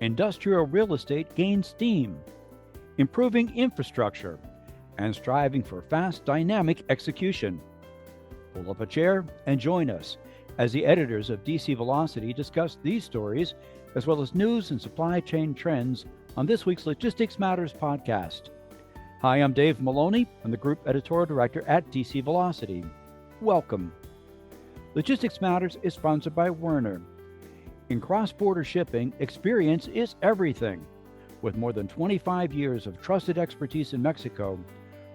industrial real estate gains steam, improving infrastructure, and striving for fast, dynamic execution. Pull up a chair and join us as the editors of DC Velocity discuss these stories, as well as news and supply chain trends on this week's Logistics Matters podcast. Hi, I'm Dave Maloney. I'm the Group Editorial Director at DC Velocity. Welcome. Logistics Matters is sponsored by Werner. In cross-border shipping, experience is everything. With more than 25 years of trusted expertise in Mexico,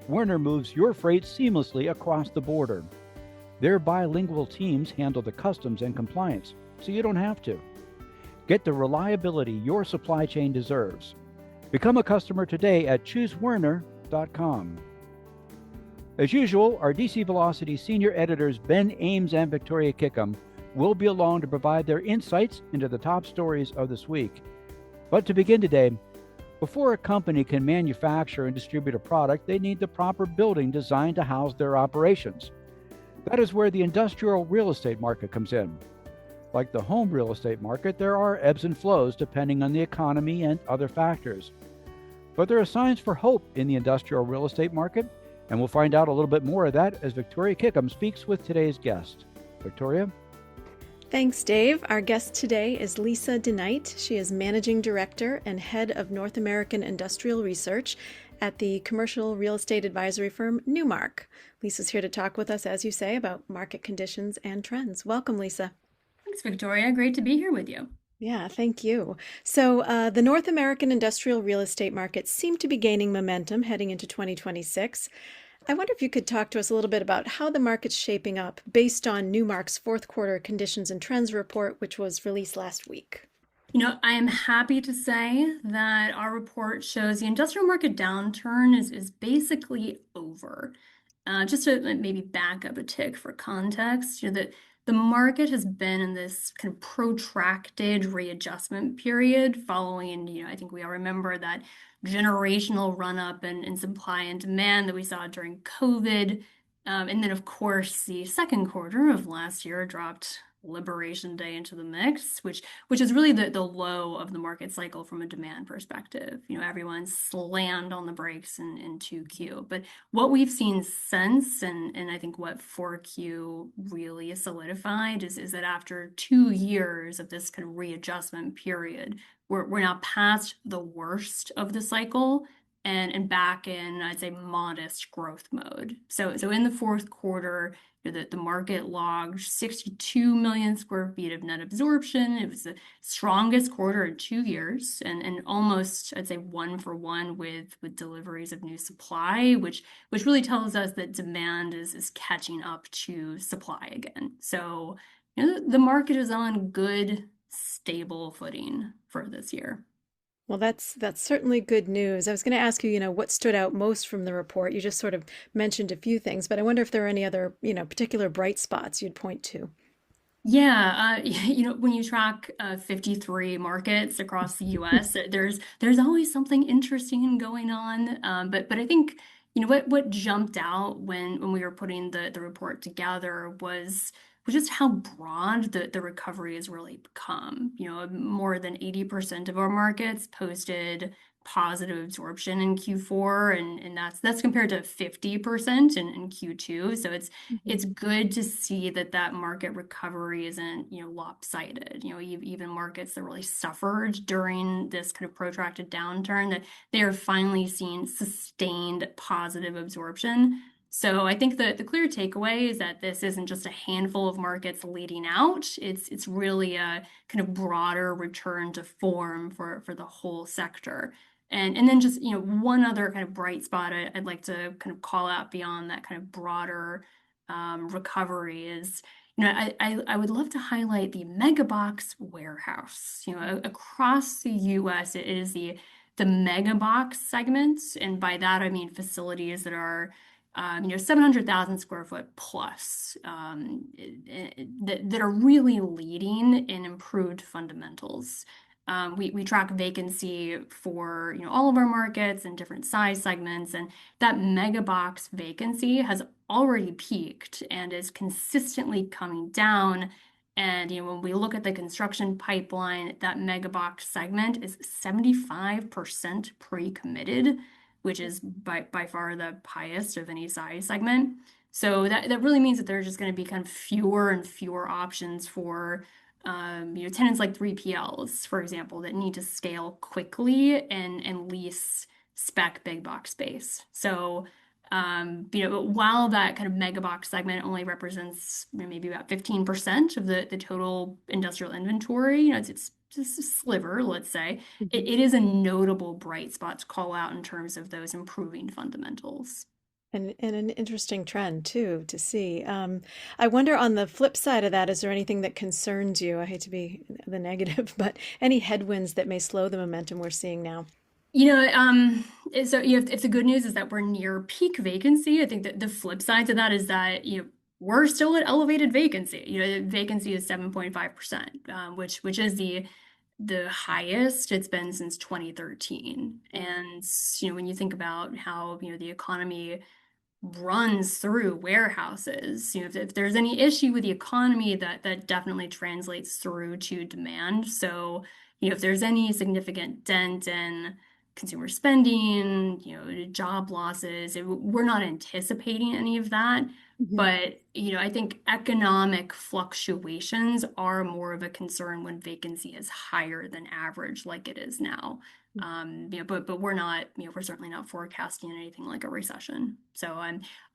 Werner moves your freight seamlessly across the border. Their bilingual teams handle the customs and compliance, so you don't have to. Get the reliability your supply chain deserves. Become a customer today at choosewerner.com. As usual, our DC Velocity senior editors Ben Ames and Victoria Kickham will be along to provide their insights into the top stories of this week. But to begin today, before a company can manufacture and distribute a product, they need the proper building designed to house their operations. That is where the industrial real estate market comes in. Like the home real estate market, there are ebbs and flows depending on the economy and other factors. But there are signs for hope in the industrial real estate market, and we'll find out a little bit more of that as Victoria Kickham speaks with today's guest. Victoria? Thanks, Dave. Our guest today is Lisa DeNight. She is Managing Director and Head of North American Industrial Research at the commercial real estate advisory firm Newmark. Lisa's here to talk with us, as you say, about market conditions and trends. Welcome, Lisa. Thanks, Victoria. Great to be here with you. Yeah, thank you. So the North American industrial real estate markets seem to be gaining momentum heading into 2026. I wonder if you could talk to us a little bit about how the market's shaping up based on Newmark's fourth quarter conditions and trends report, which was released last week. I am happy to say that our report shows the industrial market downturn is basically over. Just to maybe back up a tick for context, the market has been in this kind of protracted readjustment period following, I think we all remember that generational run-up in supply and demand that we saw during COVID. And then, of course, the second quarter of last year dropped Liberation Day into the mix, which is really the low of the market cycle from a demand perspective. Everyone slammed on the brakes in 2Q. But what we've seen since, and I think what 4Q really solidified, is that after 2 years of this kind of readjustment period, we're now past the worst of the cycle and back in, I'd say, modest growth mode. So in the fourth quarter, the market logged 62 million square feet of net absorption. It was the strongest quarter in 2 years and almost, I'd say, one for one with deliveries of new supply, which really tells us that demand is catching up to supply again. So the market is on good, stable footing for this year. Well, that's certainly good news. I was going to ask you, what stood out most from the report. You just sort of mentioned a few things, but I wonder if there are any other, particular bright spots you'd point to. Yeah, when you track 53 markets across the U.S., there's always something interesting going on. But I think what jumped out when we were putting the report together was just how broad the recovery has really become. More than 80% of our markets posted positive absorption in Q4, and that's compared to 50% in Q2. So it's good to see that market recovery isn't lopsided. Even markets that really suffered during this kind of protracted downturn, that they are finally seeing sustained positive absorption. So I think the clear takeaway is that this isn't just a handful of markets leading out. It's really a kind of broader return to form for the whole sector. And then just one other kind of bright spot I'd like to kind of call out beyond that kind of broader recovery is I would love to highlight the mega box warehouse. Across the U.S. it is the mega box segment, and by that I mean facilities that are 700,000 square foot plus that are really leading in improved fundamentals. We track vacancy for all of our markets and different size segments, and that mega box vacancy has already peaked and is consistently coming down And when we look at the construction pipeline, that mega box segment is 75% pre-committed, which is by far the highest of any size segment. So that really means that there's just going to be kind of fewer and fewer options for tenants like 3PLs, for example, that need to scale quickly and lease spec big box space. So while that kind of mega box segment only represents maybe about 15% of the total industrial inventory, it's just a sliver, let's say, Mhm. it is a notable bright spot to call out in terms of those improving fundamentals. And an interesting trend too to see. I wonder on the flip side of that, is there anything that concerns you? I hate to be the negative, but any headwinds that may slow the momentum we're seeing now? If the good news is that we're near peak vacancy, I think that the flip side to that is that, we're still at elevated vacancy. Vacancy is 7.5%, which is the highest it's been since 2013. Mm. And, when you think about how, the economy runs through warehouses. If there's any issue with the economy, that definitely translates through to demand. So, if there's any significant dent in consumer spending, job losses, we're not anticipating any of that. Mhm. But, I think economic fluctuations are more of a concern when vacancy is higher than average, like it is now. But we're not, we're certainly not forecasting anything like a recession. So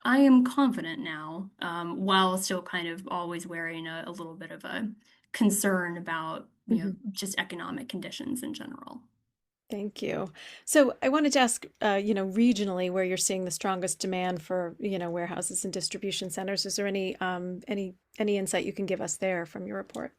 I am confident now, while still kind of always wearing a little bit of a concern about, Mhm. just economic conditions in general. Thank you. So I wanted to ask, regionally where you're seeing the strongest demand for, warehouses and distribution centers. Is there any insight you can give us there from your report?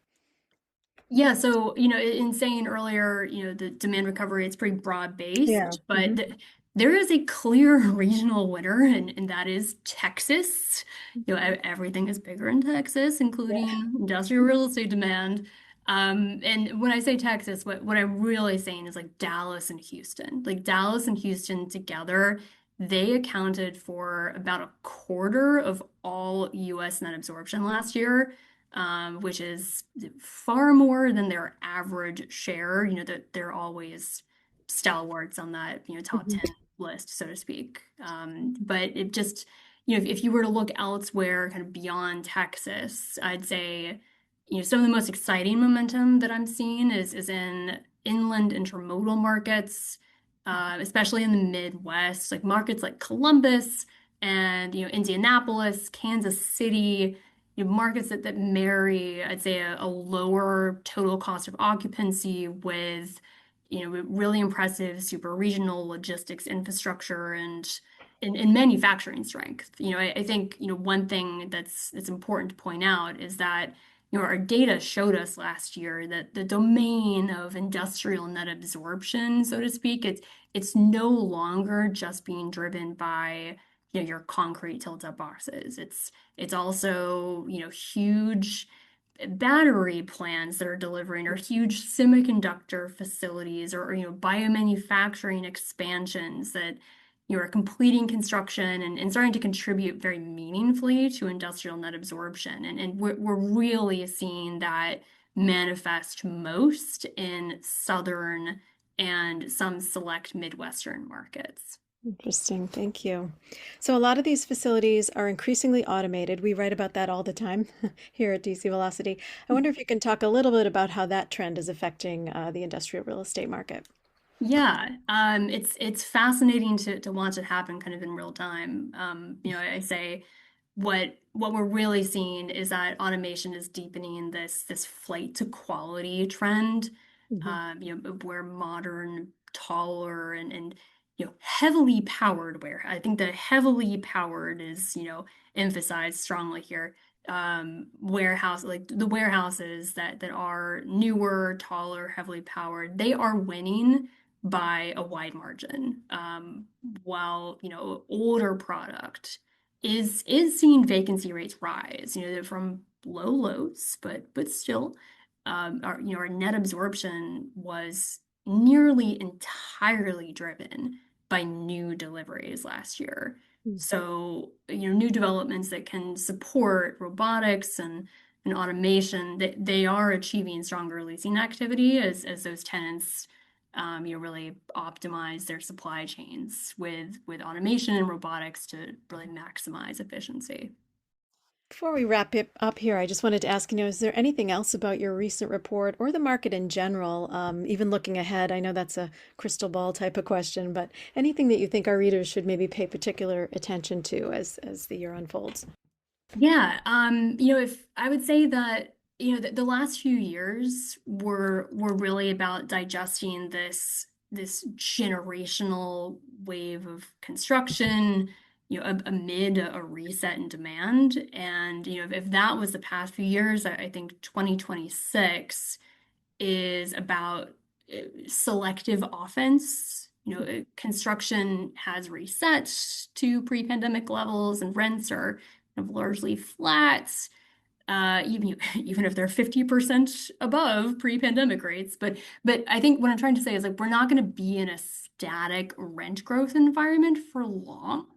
Yeah, so in saying earlier, the demand recovery is pretty Yeah. broad-based, but Hmm. there is a clear regional winner, and that is Texas. Everything is bigger in Texas, Yeah. including industrial real estate demand. And when I say Texas, what I'm really saying is like Dallas and Houston. Like Dallas and Houston together, they accounted for about a quarter of all US net absorption last year, which is far more than their average share. That they're always stalwarts on that, top Mhm. 10 list, so to speak. But it just, if you were to look elsewhere, kind of beyond Texas, I'd say, some of the most exciting momentum that I'm seeing is in inland intermodal markets, especially in the Midwest, like markets like Columbus and, Indianapolis, Kansas City, markets that marry, I'd say, a lower total cost of occupancy with, really impressive super regional logistics infrastructure and manufacturing strength. I think, one thing that's important to point out is that, our data showed us last year that the domain of industrial net absorption, so to speak, it's no longer just being driven by, your concrete tilt-up boxes. It's also, huge battery plants that are delivering, or huge semiconductor facilities, or, biomanufacturing expansions that, are completing construction and starting to contribute very meaningfully to industrial net absorption. And we're really seeing that manifest most in southern and some select Midwestern markets. Interesting. Thank you. So a lot of these facilities are increasingly automated. We write about that all the time here at DC Velocity. I wonder if you can talk a little bit about how that trend is affecting the industrial real estate market. Yeah, it's fascinating to watch it happen kind of in real time. I say what we're really seeing is that automation is deepening this flight to quality trend. Mhm. Where modern, taller, and heavily powered ware. I think the heavily powered is emphasized strongly here. Warehouse, like the warehouses that are newer, taller, heavily powered, they are winning by a wide margin. While older product is seeing vacancy rates rise, from low lows, but still, our net absorption was nearly entirely driven by new deliveries last year. Mm. So, new developments that can support robotics and and automation, that they are achieving stronger leasing activity as those tenants really optimize their supply chains with automation and robotics to really maximize efficiency. Before we wrap it up here, I just wanted to ask, is there anything else about your recent report or the market in general, even looking ahead? I know that's a crystal ball type of question, but anything that you think our readers should maybe pay particular attention to as the year unfolds? Yeah, if I would say that, the last few years were really about digesting this generational wave of construction, amid a reset in demand. And, if that was the past few years, I think 2026 is about selective offense. Construction has reset to pre-pandemic levels, and rents are kind of largely flat, even if they're 50% above pre-pandemic rates. But I think what I'm trying to say is, like, we're not going to be in a static rent growth environment for long.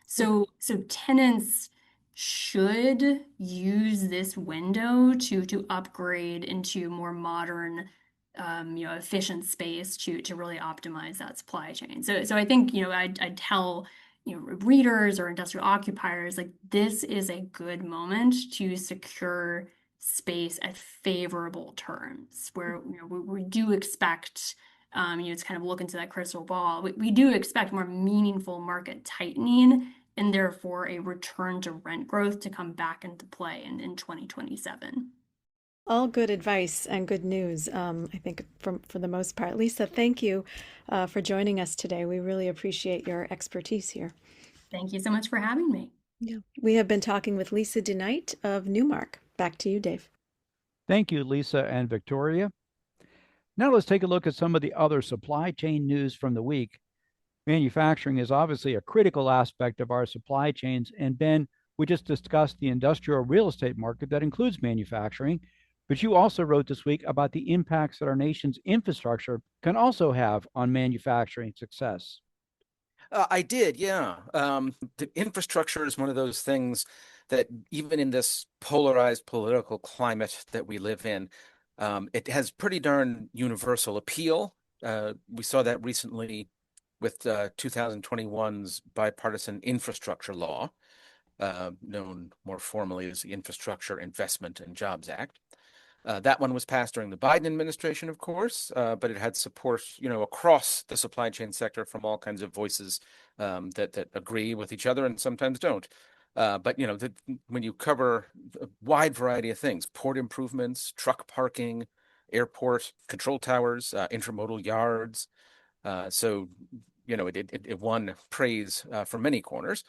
So tenants should use this window to upgrade into more modern, efficient space to really optimize that supply chain. So I think, I'd tell, readers or industrial occupiers, like, this is a good moment to secure space at favorable terms, where, we do expect, to kind of look into that crystal ball. We do expect more meaningful market tightening, and therefore a return to rent growth to come back into play in 2027. All good advice and good news, I think, for the most part. Lisa, thank you for joining us today. We really appreciate your expertise here. Thank you so much for having me. Yeah. We have been talking with Lisa DeNight of Newmark. Back to you, Dave. Thank you, Lisa and Victoria. Now let's take a look at some of the other supply chain news from the week. Manufacturing is obviously a critical aspect of our supply chains. And Ben, we just discussed the industrial real estate market that includes manufacturing. But you also wrote this week about the impacts that our nation's infrastructure can also have on manufacturing success. I did, yeah. The infrastructure is one of those things that, even in this polarized political climate that we live in, it has pretty darn universal appeal. We saw that recently with 2021's bipartisan infrastructure law, known more formally as the Infrastructure Investment and Jobs Act. That one was passed during the Biden administration, of course, but it had support, across the supply chain sector from all kinds of voices that agree with each other and sometimes don't. But when you cover a wide variety of things, port improvements, truck parking, airport control towers, intermodal yards, it won praise from many corners.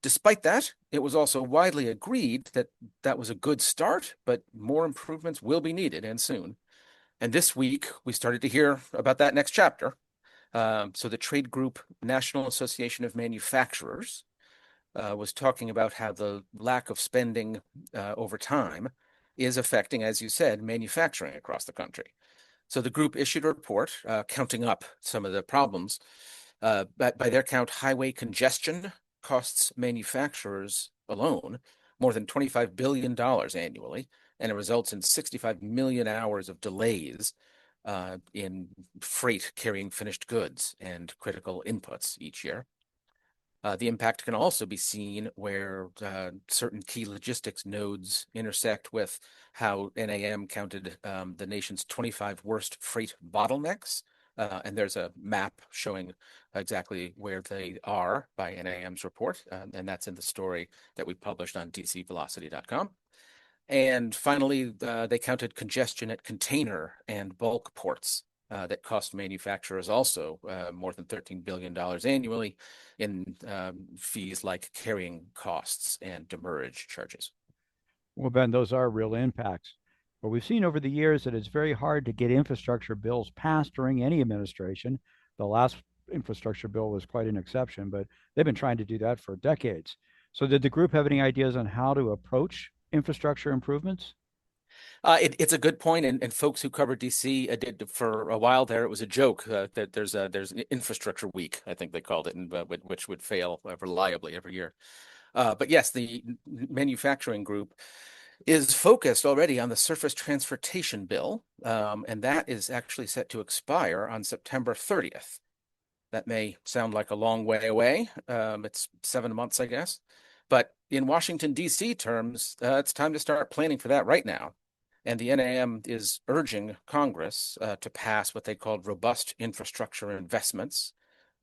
Despite that, it was also widely agreed that that was a good start, but more improvements will be needed, and soon. And this week, we started to hear about that next chapter. So the trade group National Association of Manufacturers was talking about how the lack of spending over time is affecting, as you said, manufacturing across the country. So the group issued a report counting up some of the problems. By their count, highway congestion costs manufacturers alone more than $25 billion annually, and it results in 65 million hours of delays in freight carrying finished goods and critical inputs each year. The impact can also be seen where certain key logistics nodes intersect with how NAM counted the nation's 25 worst freight bottlenecks. And there's a map showing exactly where they are by NAM's report. And that's in the story that we published on dcvelocity.com. And finally, they counted congestion at container and bulk ports that cost manufacturers also more than $13 billion annually in fees like carrying costs and demurrage charges. Well, Ben, those are real impacts. But we've seen over the years that it's very hard to get infrastructure bills passed during any administration. The last infrastructure bill was quite an exception, but they've been trying to do that for decades. So did the group have any ideas on how to approach infrastructure improvements? It's a good point, and folks who cover DC did for a while there. It was a joke that there's an infrastructure week, I think they called it, and which would fail reliably every year. But yes, the manufacturing group is focused already on the surface transportation bill, and that is actually set to expire on September 30th. That may sound like a long way away. It's 7 months, I guess. But in Washington, D.C. terms, it's time to start planning for that right now. And the NAM is urging Congress to pass what they called robust infrastructure investments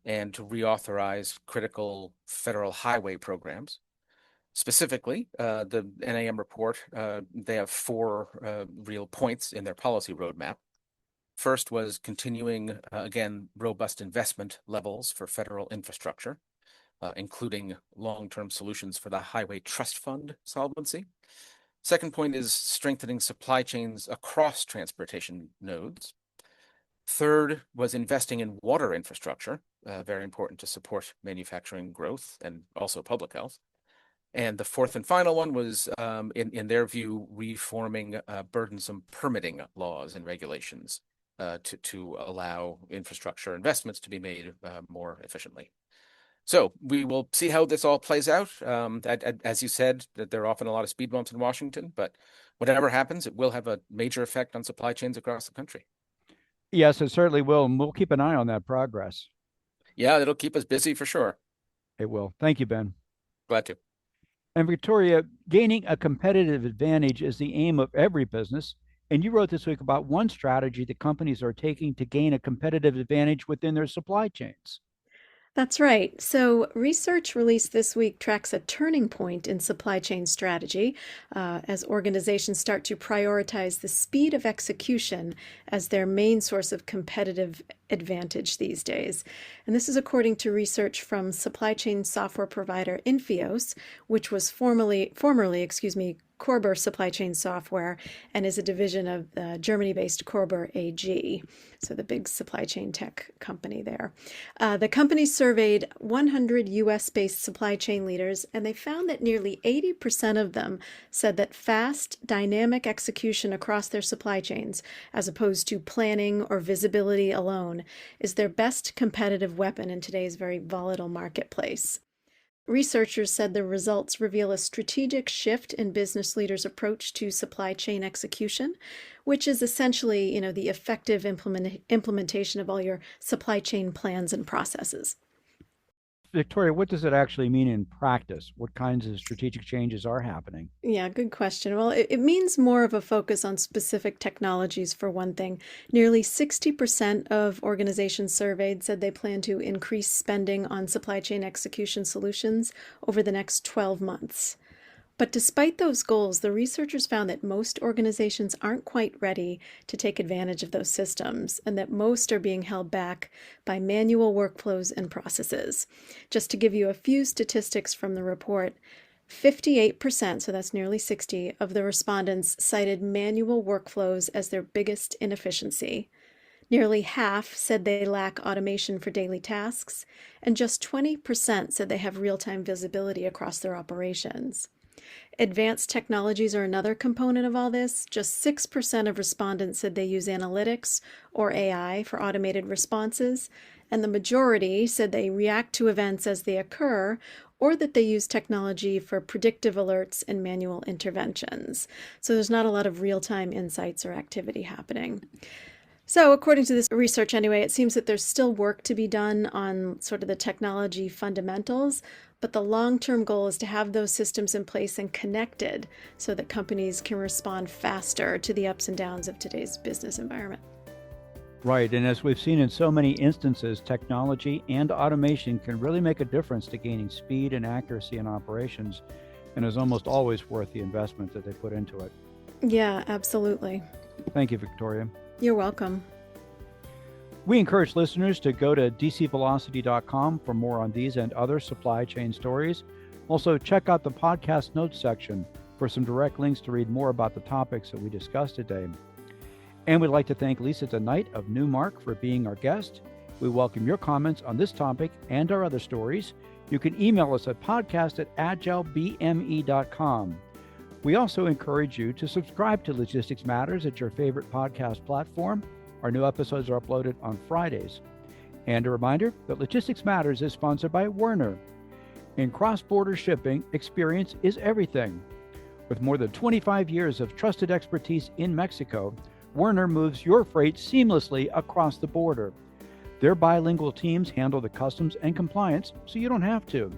and to reauthorize critical federal highway programs. Specifically, the NAM report, they have four real points in their policy roadmap. First was continuing, again, robust investment levels for federal infrastructure, including long-term solutions for the Highway Trust Fund solvency. Second point is strengthening supply chains across transportation nodes. Third was investing in water infrastructure, very important to support manufacturing growth and also public health. And the fourth and final one was, in their view, reforming burdensome permitting laws and regulations to allow infrastructure investments to be made more efficiently. So we will see how this all plays out. As you said, that there are often a lot of speed bumps in Washington, but whatever happens, it will have a major effect on supply chains across the country. Yes, it certainly will. And we'll keep an eye on that progress. Yeah, it'll keep us busy for sure. It will. Thank you, Ben. Glad to. And Victoria, gaining a competitive advantage is the aim of every business. And you wrote this week about one strategy that companies are taking to gain a competitive advantage within their supply chains. That's right. So, research released this week tracks a turning point in supply chain strategy as organizations start to prioritize the speed of execution as their main source of competitive advantage these days. And this is according to research from supply chain software provider Infios, which was formerly, Körber Supply Chain Software, and is a division of Germany-based Körber AG, so the big supply chain tech company there. The company surveyed 100 US-based supply chain leaders, and they found that nearly 80% of them said that fast, dynamic execution across their supply chains, as opposed to planning or visibility alone, is their best competitive weapon in today's very volatile marketplace. Researchers said the results reveal a strategic shift in business leaders' approach to supply chain execution, which is essentially, the effective implementation of all your supply chain plans and processes. Victoria, what does it actually mean in practice? What kinds of strategic changes are happening? Yeah, good question. Well, it means more of a focus on specific technologies, for one thing. Nearly 60% of organizations surveyed said they plan to increase spending on supply chain execution solutions over the next 12 months. But despite those goals, the researchers found that most organizations aren't quite ready to take advantage of those systems, and that most are being held back by manual workflows and processes. Just to give you a few statistics from the report, 58%, so that's nearly 60, of the respondents cited manual workflows as their biggest inefficiency. Nearly half said they lack automation for daily tasks, and just 20% said they have real-time visibility across their operations. Advanced technologies are another component of all this. Just 6% of respondents said they use analytics or AI for automated responses, and the majority said they react to events as they occur, or that they use technology for predictive alerts and manual interventions. So there's not a lot of real-time insights or activity happening. So according to this research anyway, it seems that there's still work to be done on sort of the technology fundamentals, but the long-term goal is to have those systems in place and connected so that companies can respond faster to the ups and downs of today's business environment. Right, and as we've seen in so many instances, technology and automation can really make a difference to gaining speed and accuracy in operations, and is almost always worth the investment that they put into it. Yeah, absolutely. Thank you, Victoria. You're welcome. We encourage listeners to go to dcvelocity.com for more on these and other supply chain stories. Also, check out the podcast notes section for some direct links to read more about the topics that we discussed today. And we'd like to thank Lisa DeNight of Newmark for being our guest. We welcome your comments on this topic and our other stories. You can email us at podcast@agilebme.com. We also encourage you to subscribe to Logistics Matters at your favorite podcast platform. Our new episodes are uploaded on Fridays. And a reminder that Logistics Matters is sponsored by Werner. In cross-border shipping, experience is everything. With more than 25 years of trusted expertise in Mexico, Werner moves your freight seamlessly across the border. Their bilingual teams handle the customs and compliance, so you don't have to.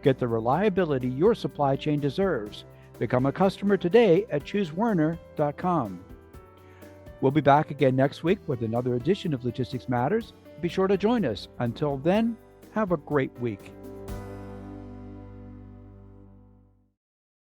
Get the reliability your supply chain deserves. Become a customer today at choosewerner.com. We'll be back again next week with another edition of Logistics Matters. Be sure to join us. Until then, have a great week.